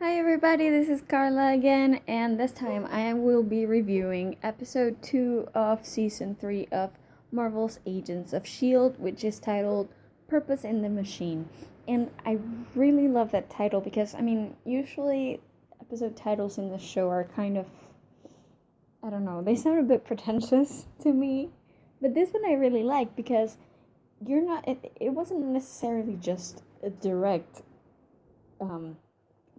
Hi everybody, this is Carla again, and this time I will be reviewing episode 2 of season 3 of Marvel's Agents of S.H.I.E.L.D, which is titled Purpose in the Machine. And I really love that title because, usually episode titles in the show are kind of, I don't know, they sound a bit pretentious to me. But this one I really like because it wasn't necessarily just a direct,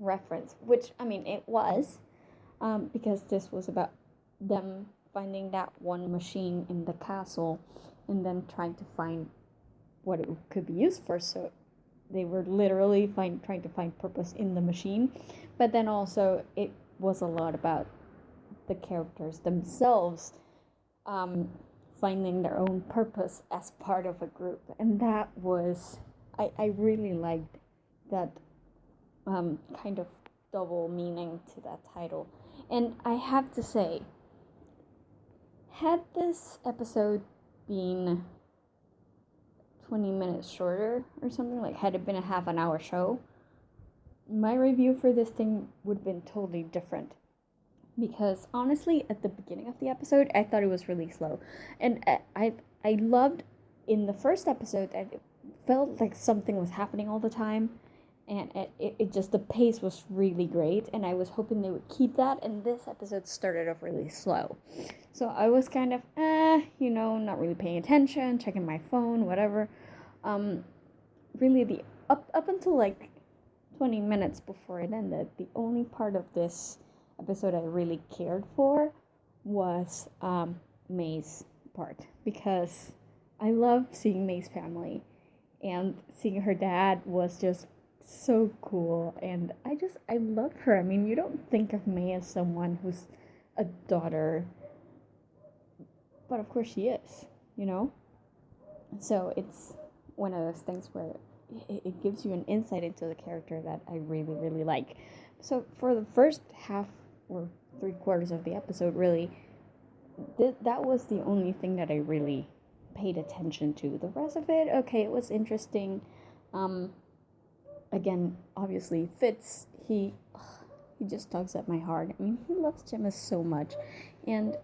reference, which it was, because this was about them finding that one machine in the castle and then trying to find what it could be used for. So they were literally trying to find purpose in the machine, but then also it was a lot about the characters themselves, finding their own purpose as part of a group, and that was I really liked that kind of double meaning to that title. And I have to say, had this episode been 20 minutes shorter or something, like had it been a half an hour show, my review for this thing would have been totally different. Because honestly, at the beginning of the episode, I thought it was really slow. And I loved in the first episode that it felt like something was happening all the time, and it just, the pace was really great, and I was hoping they would keep that. And this episode started off really slow, so I was kind of not really paying attention, checking my phone, whatever. Really, the up until like 20 minutes before it ended, the only part of this episode I really cared for was May's part, because I love seeing May's family, and seeing her dad was just so cool. And I love her. You don't think of May as someone who's a daughter, but of course she is, so it's one of those things where it gives you an insight into the character that I really, really like. So for the first half or 3/4 of the episode, really, that was the only thing that I really paid attention to. The rest of it, okay, it was interesting. Again, obviously, Fitz, he just tugs at my heart. He loves Gemma so much, and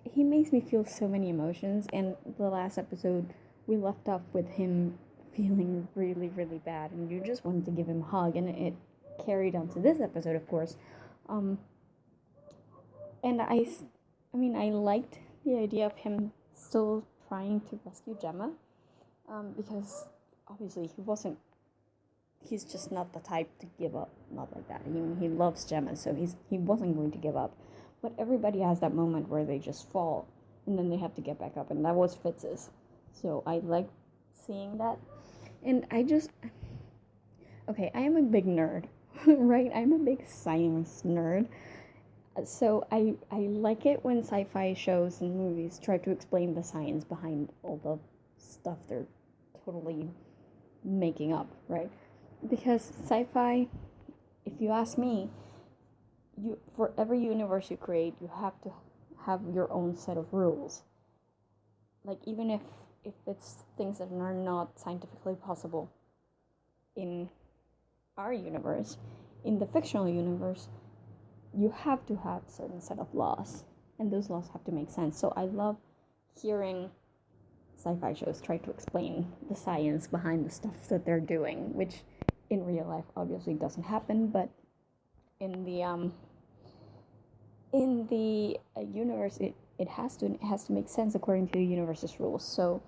he makes me feel so many emotions. And the last episode, we left off with him feeling really, really bad, and you just wanted to give him a hug, and it carried on to this episode, of course. And I liked the idea of him still trying to rescue Gemma, because obviously he's just not the type to give up, not like that. He loves Gemma, so he wasn't going to give up. But everybody has that moment where they just fall, and then they have to get back up, and that was Fitz's. So I like seeing that. And I am a big nerd, right? I'm a big science nerd. So I like it when sci-fi shows and movies try to explain the science behind all the stuff they're totally making up, right? Because sci-fi, if you ask me, for every universe you create, you have to have your own set of rules. Like, even if it's things that are not scientifically possible in our universe, in the fictional universe, you have to have a certain set of laws, and those laws have to make sense. So I love hearing sci-fi shows try to explain the science behind the stuff that they're doing, which in real life obviously doesn't happen, but in the universe, it has to make sense according to the universe's rules. So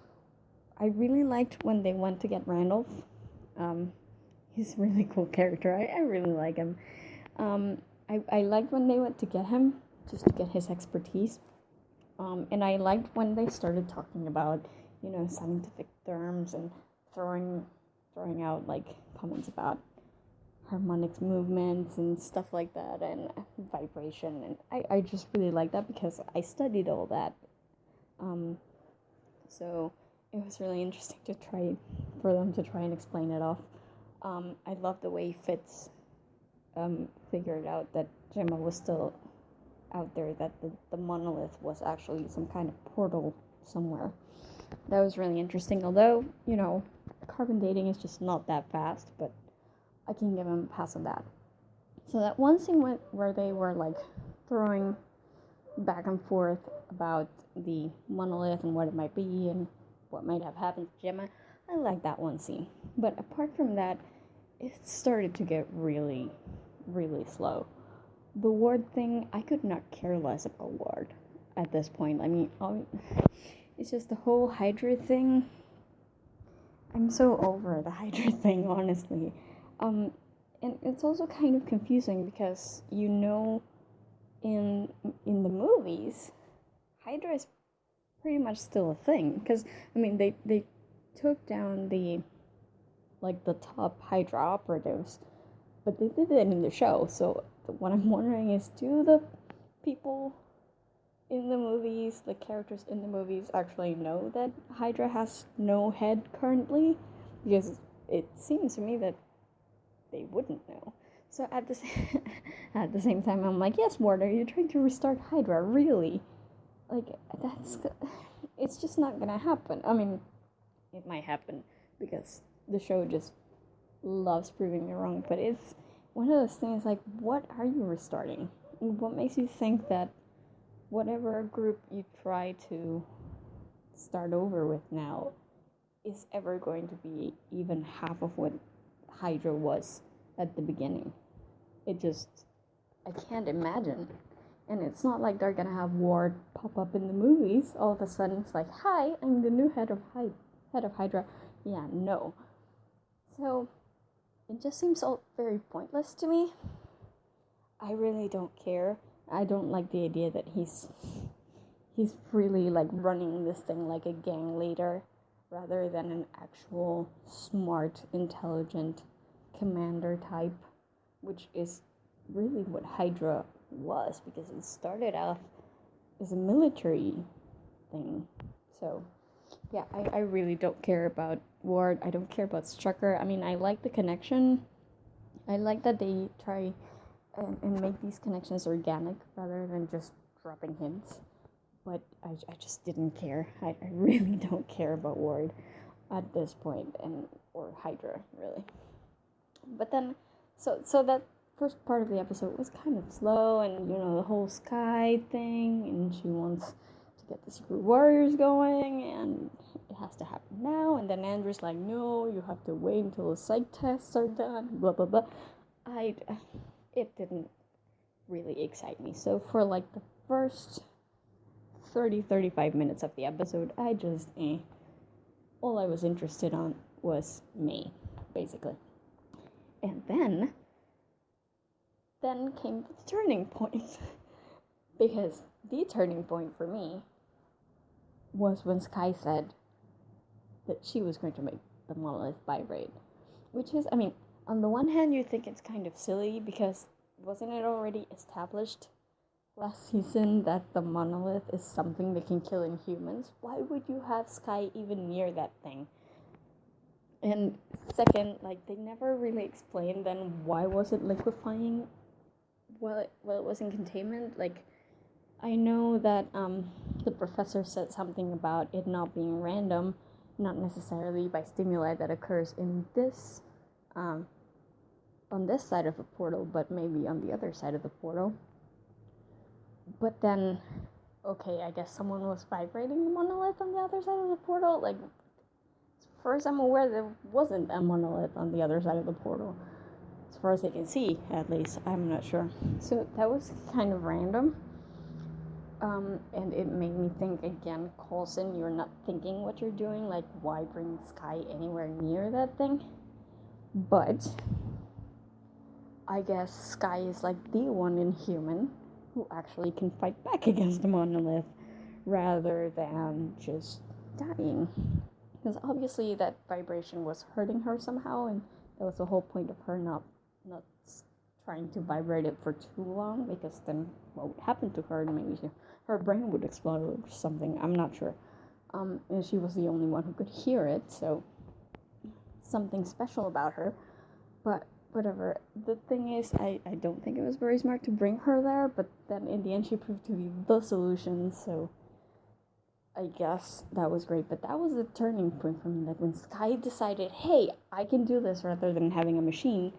I really liked when they went to get Randolph. He's a really cool character. I really like him. I liked when they went to get him, just to get his expertise. And I liked when they started talking about, scientific terms, and throwing out like comments about harmonics movements and stuff like that, and vibration. And I just really like that because I studied all that. So it was really interesting for them to try and explain it off. I love the way Fitz figured out that Gemma was still out there, that the monolith was actually some kind of portal somewhere. That was really interesting, although, carbon dating is just not that fast, but I can give him a pass on that. So that one scene where they were like throwing back and forth about the monolith and what it might be and what might have happened to Gemma, I like that one scene. But apart from that, it started to get really, really slow. The Ward thing, I could not care less about Ward at this point. I mean, it's just the whole Hydra thing. I'm so over the Hydra thing, honestly. And it's also kind of confusing because in the movies, Hydra is pretty much still a thing. Because I mean, they took down the top Hydra operatives, but they did it in the show. So what I'm wondering is, do the people in the movies, the characters in the movies, actually know that Hydra has no head currently? Because it seems to me that they wouldn't know. So at the same time, I'm like, yes, Ward, are you trying to restart Hydra? Really? Like, it's just not gonna happen. I mean, it might happen because the show just loves proving me wrong, but it's one of those things like, what are you restarting? What makes you think that whatever group you try to start over with now is ever going to be even half of what Hydra was at the beginning? I can't imagine. And it's not like they're gonna have Ward pop up in the movies. All of a sudden, it's like, hi, I'm the new head of Hydra. Yeah, no. So it just seems all very pointless to me. I really don't care. I don't like the idea that he's really like running this thing like a gang leader rather than an actual smart, intelligent commander type, which is really what Hydra was, because it started off as a military thing. So yeah, I really don't care about Ward. I don't care about Strucker. I mean, I like the connection. I like that they try and make these connections organic rather than just dropping hints. But I just didn't care. I really don't care about Ward at this point, or Hydra, really. But then, so that first part of the episode was kind of slow, and the whole Sky thing, and she wants to get the Secret Warriors going, and it has to happen now. And then Andrew's like, no, you have to wait until the psych tests are done, blah blah blah. It didn't really excite me. So for like the first 35 minutes of the episode, I just all I was interested on was May, basically. And then came the turning point. Because the turning point for me was when Sky said that she was going to make the monolith vibrate. Which is, I mean, on the one hand, you think it's kind of silly because wasn't it already established last season that the monolith is something that can kill Inhumans? Why would you have Sky even near that thing? And second, like, they never really explained then why was it liquefying while it was in containment. Like, I know that the professor said something about it not being random, not necessarily by stimuli that occurs in this on this side of the portal, but maybe on the other side of the portal. But then, okay, I guess someone was vibrating the monolith on the other side of the portal. Like, as far as I'm aware, there wasn't a monolith on the other side of the portal. As far as I can see, at least. I'm not sure. So that was kind of random. And it made me think again, Coulson, you're not thinking what you're doing. Like, why bring Sky anywhere near that thing? But I guess Sky is like the one Inhuman who actually can fight back against the monolith rather than just dying. Because obviously that vibration was hurting her somehow, and that was the whole point of her not trying to vibrate it for too long, because then what would happen to her? Maybe her brain would explode or something. I'm not sure. And she was the only one who could hear it, so something special about her. But whatever. The thing is, I don't think it was very smart to bring her there, but then in the end she proved to be the solution, so I guess that was great. But that was the turning point for me, like when Sky decided, hey, I can do this rather than having a machine,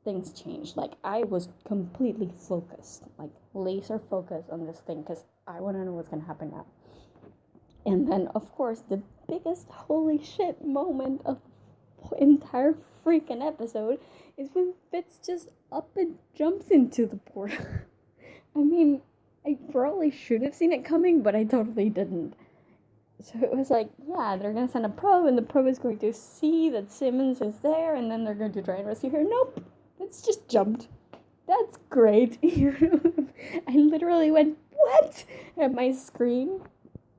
things changed. Like, I was completely focused, like laser focused on this thing, because I want to know what's gonna happen now. And then, of course, the biggest holy shit moment of the entire freaking episode is when Fitz just up and jumps into the portal. I mean, I probably should have seen it coming, but I totally didn't. So it was like, yeah, they're going to send a probe, and the probe is going to see that Simmons is there, and then they're going to try and rescue her. Nope, Fitz just jumped. That's great. I literally went, what? At my screen.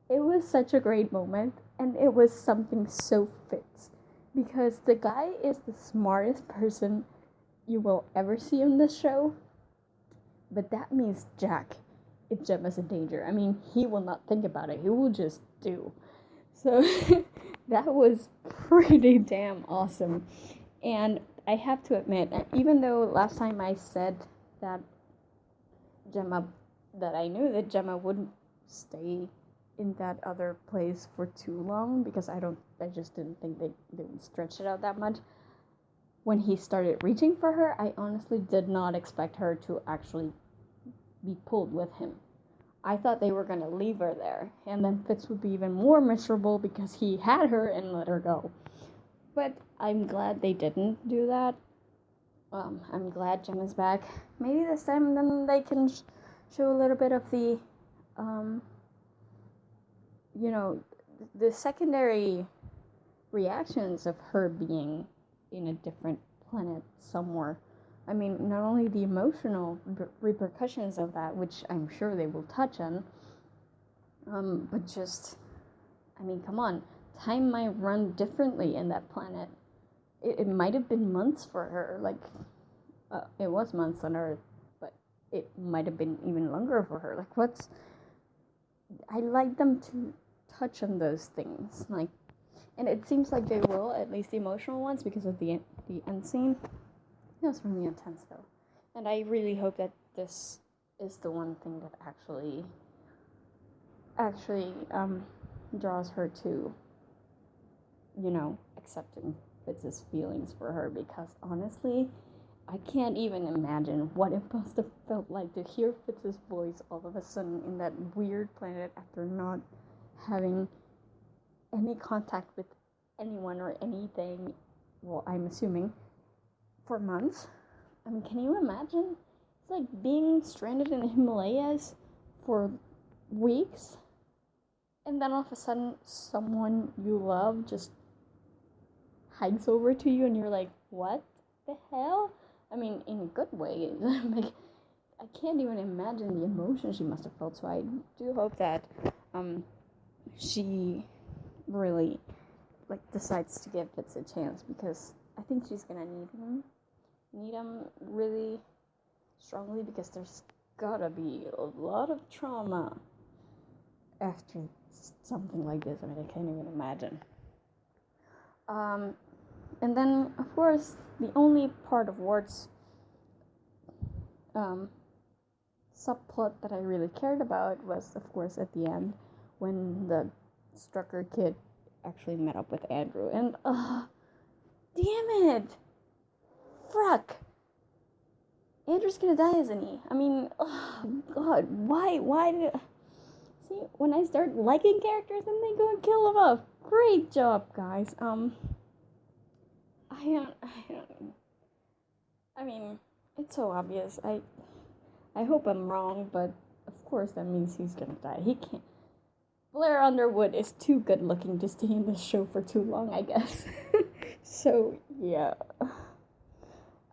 It was such a great moment, and it was something so Fitz. Because the guy is the smartest person you will ever see on this show. But that means Jack, if Gemma's in danger. I mean, he will not think about it. He will just do. So that was pretty damn awesome. And I have to admit, even though last time I said that I knew that Gemma wouldn't stay in that other place for too long, because I just didn't think they would stretch it out that much. When he started reaching for her, I honestly did not expect her to actually be pulled with him. I thought they were going to leave her there, and then Fitz would be even more miserable because he had her and let her go. But I'm glad they didn't do that. I'm glad Gemma's back. Maybe this time then they can show a little bit of the, the secondary reactions of her being in a different planet somewhere. I mean, not only the emotional repercussions of that, which I'm sure they will touch on, but just, I mean, come on, time might run differently in that planet. It might have been months for her, like, it was months on Earth, but it might have been even longer for her. Like, I like them to touch on those things, like, and it seems like they will, at least the emotional ones, because of the end scene. It was really intense, though, and I really hope that this is the one thing that actually draws her to, accepting Fitz's feelings for her, because honestly, I can't even imagine what it must have felt like to hear Fitz's voice all of a sudden in that weird planet after not having any contact with anyone or anything, well, I'm assuming, for months. I mean, can you imagine? It's like being stranded in the Himalayas for weeks, and then all of a sudden someone you love just hikes over to you and you're like, what the hell? I mean, in a good way. Like, I can't even imagine the emotion she must have felt. So I do hope that she really decides to give Fitz a chance, because I think she's gonna need him really strongly, because there's gotta be a lot of trauma after something like this. I mean, I can't even imagine. And then, of course, the only part of Ward's subplot that I really cared about was, of course, at the end, when the Strucker kid actually met up with Andrew. And, damn it! Fuck! Andrew's gonna die, isn't he? I mean, oh, God, why did it... See, when I start liking characters, then they go and kill them off. Great job, guys. I mean, it's so obvious. I hope I'm wrong, but of course that means he's gonna die. He can't... Blair Underwood is too good looking to stay in this show for too long, I guess. So, yeah.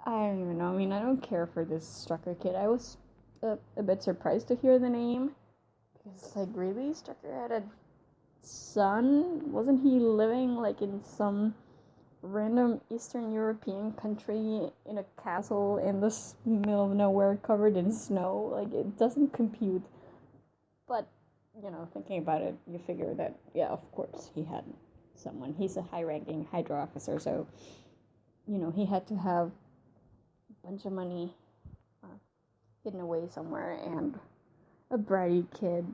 I don't even know. I mean, I don't care for this Strucker kid. I was a bit surprised to hear the name. Because, like, really? Strucker had a son? Wasn't he living, in some random Eastern European country in a castle in the middle of nowhere covered in snow? Like, it doesn't compute. But, thinking about it, you figure that, yeah, of course, he had someone. He's a high-ranking Hydra officer, so, he had to have a bunch of money hidden away somewhere, and a bratty kid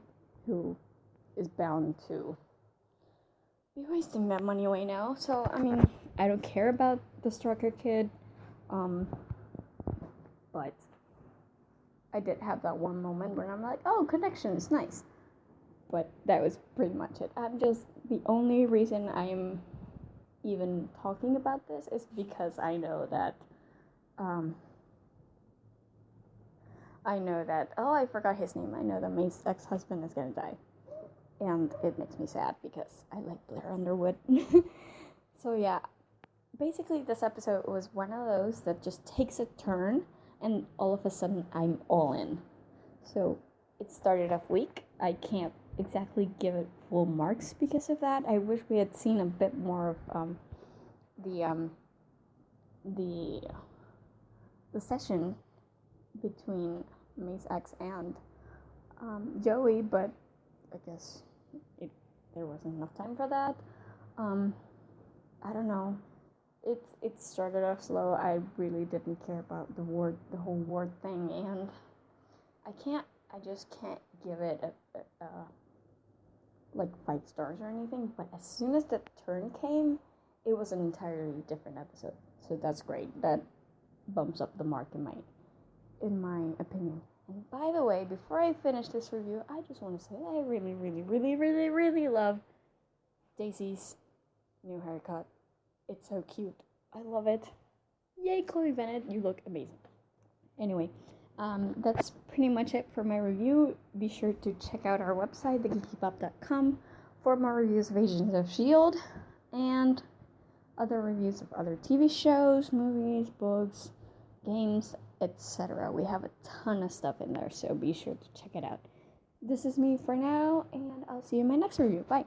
who is bound to be wasting that money away now. So, I mean, I don't care about the Strucker kid. but I did have that one moment where I'm like, oh, connection is nice. But that was pretty much it. The only reason I'm even talking about this is because I know that, oh, I forgot his name. I know that May's ex-husband is gonna die. And it makes me sad because I like Blair Underwood. So yeah, basically this episode was one of those that just takes a turn and all of a sudden I'm all in. So it started off weak. I can't exactly give it full marks because of that. I wish we had seen a bit more of the session between May's ex and Joey, but I guess there wasn't enough time for that. I don't know. It started off slow. I really didn't care about the whole ward thing, and I just can't give it a like 5 stars or anything. But as soon as the turn came, it was an entirely different episode. So that's great. That bumps up the mark in my opinion. And by the way, before I finish this review, I just want to say I really, really, really, really, really love Daisy's new haircut. It's so cute. I love it. Yay, Chloe Bennett, you look amazing. Anyway, that's pretty much it for my review. Be sure to check out our website, thegeekypub.com, for more reviews of Agents of S.H.I.E.L.D. and other reviews of other TV shows, movies, books, games, etc. We have a ton of stuff in there, so be sure to check it out. This is me for now, and I'll see you in my next review. Bye.